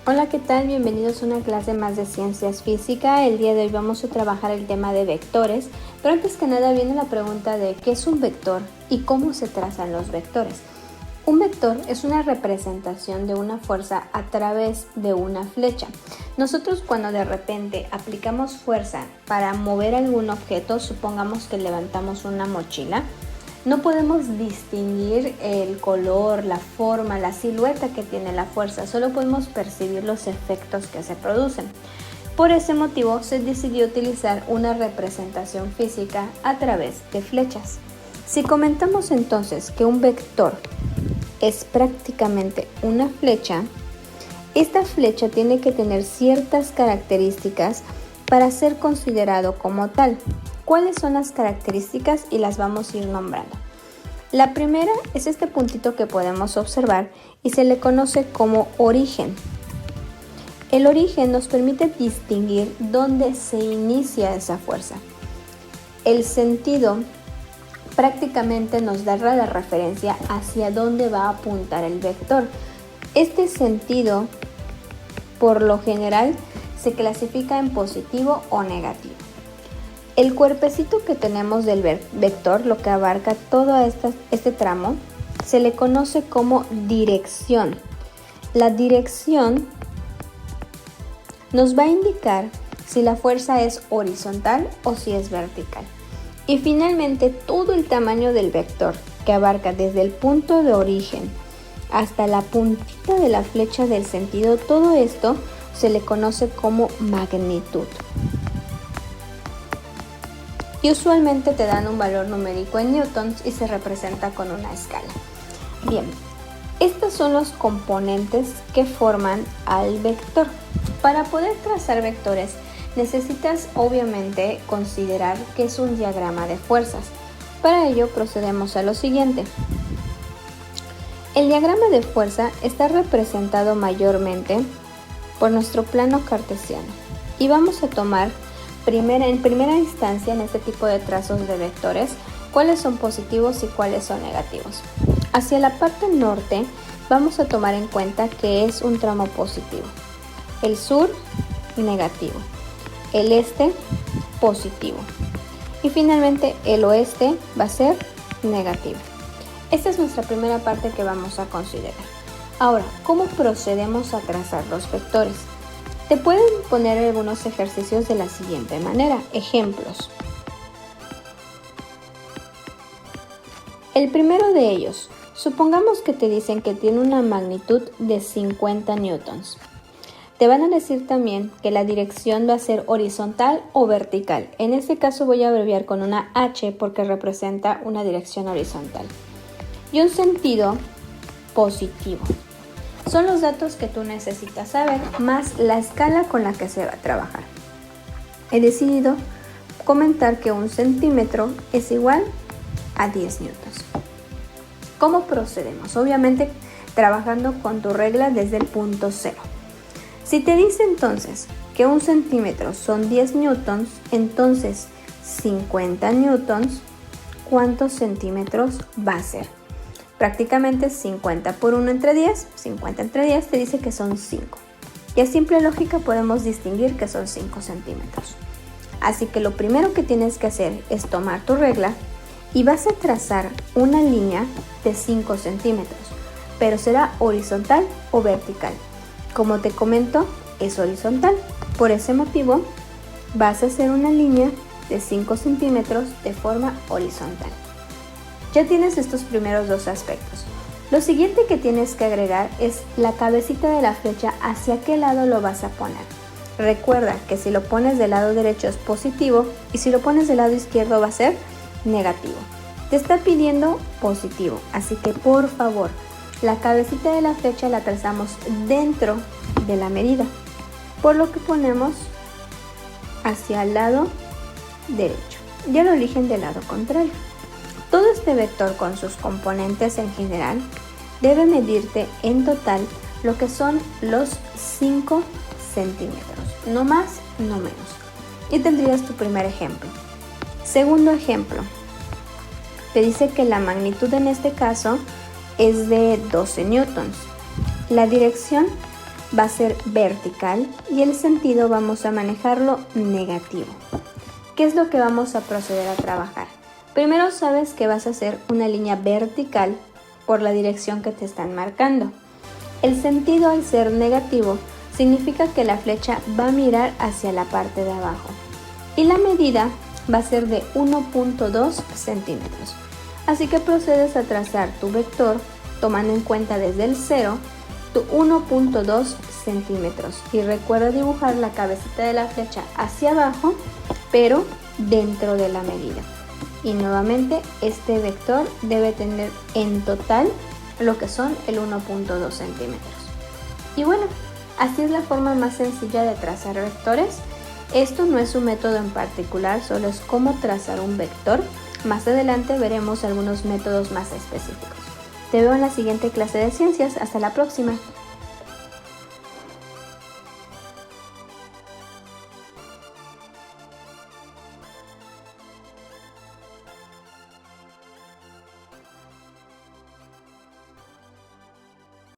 Hola, ¿qué tal? Bienvenidos a una clase más de Ciencias Física. El día de hoy vamos a trabajar el tema de vectores, pero antes que nada viene la pregunta de ¿qué es un vector y cómo se trazan los vectores? Un vector es una representación de una fuerza a través de una flecha. Nosotros cuando de repente aplicamos fuerza para mover algún objeto, supongamos que levantamos una mochila, no podemos distinguir el color, la forma, la silueta que tiene la fuerza, solo podemos percibir los efectos que se producen. Por ese motivo se decidió utilizar una representación física a través de flechas. Si comentamos entonces que un vector es prácticamente una flecha, esta flecha tiene que tener ciertas características para ser considerado como tal. ¿Cuáles son las características? Y las vamos a ir nombrando. La primera es este puntito que podemos observar y se le conoce como origen. El origen nos permite distinguir dónde se inicia esa fuerza. El sentido prácticamente nos da la referencia hacia dónde va a apuntar el vector. Este sentido, por lo general, se clasifica en positivo o negativo. El cuerpecito que tenemos del vector, lo que abarca todo este tramo, se le conoce como dirección. La dirección nos va a indicar si la fuerza es horizontal o si es vertical. Y finalmente, todo el tamaño del vector, que abarca desde el punto de origen hasta la puntita de la flecha del sentido, todo esto se le conoce como magnitud. Y usualmente te dan un valor numérico en newtons y se representa con una escala. Bien, estos son los componentes que forman al vector. Para poder trazar vectores necesitas obviamente considerar que es un diagrama de fuerzas. Para ello procedemos a lo siguiente. El diagrama de fuerza está representado mayormente por nuestro plano cartesiano y vamos a tomar en primera instancia en este tipo de trazos de vectores cuáles son positivos y cuáles son negativos. Hacia la parte norte vamos a tomar en cuenta que es un tramo positivo, el sur negativo, el este positivo y finalmente el oeste va a ser negativo. Esta es nuestra primera parte que vamos a considerar. Ahora, ¿cómo procedemos a trazar los vectores? Te pueden poner algunos ejercicios de la siguiente manera. Ejemplos. El primero de ellos, supongamos que te dicen que tiene una magnitud de 50 newtons. Te van a decir también que la dirección va a ser horizontal o vertical. En este caso voy a abreviar con una H porque representa una dirección horizontal. Y un sentido positivo. Son los datos que tú necesitas saber, más la escala con la que se va a trabajar. He decidido comentar que 1 centímetro es igual a 10 newtons. ¿Cómo procedemos? Obviamente trabajando con tu regla desde el punto cero. Si te dice entonces que 1 centímetro son 10 newtons, entonces 50 newtons, ¿cuántos centímetros va a ser? Prácticamente 50 por 1 entre 10, 50 entre 10 te dice que son 5. Y a simple lógica podemos distinguir que son 5 centímetros. Así que lo primero que tienes que hacer es tomar tu regla y vas a trazar una línea de 5 centímetros, pero será horizontal o vertical. Como te comento, es horizontal. Por ese motivo, vas a hacer una línea de 5 centímetros de forma horizontal. Ya tienes estos primeros dos aspectos. Lo siguiente que tienes que agregar es la cabecita de la flecha, hacia qué lado lo vas a poner. Recuerda que si lo pones del lado derecho es positivo y si lo pones del lado izquierdo va a ser negativo. Te está pidiendo positivo, así que por favor, la cabecita de la flecha la trazamos dentro de la medida, por lo que ponemos hacia el lado derecho. Ya lo eligen del lado contrario. Todo este vector con sus componentes en general debe medirte en total lo que son los 5 centímetros, no más, no menos. Y tendrías tu primer ejemplo. Segundo ejemplo, te dice que la magnitud en este caso es de 12 newtons. La dirección va a ser vertical y el sentido vamos a manejarlo negativo. ¿Qué es lo que vamos a proceder a trabajar? Primero sabes que vas a hacer una línea vertical por la dirección que te están marcando. El sentido al ser negativo significa que la flecha va a mirar hacia la parte de abajo y la medida va a ser de 1.2 centímetros. Así que procedes a trazar tu vector tomando en cuenta desde el 0 tu 1.2 centímetros y recuerda dibujar la cabecita de la flecha hacia abajo pero dentro de la medida. Y nuevamente este vector debe tener en total lo que son el 1.2 centímetros. Y bueno, así es la forma más sencilla de trazar vectores. Esto no es un método en particular, solo es cómo trazar un vector. Más adelante veremos algunos métodos más específicos. Te veo en la siguiente clase de ciencias. Hasta la próxima.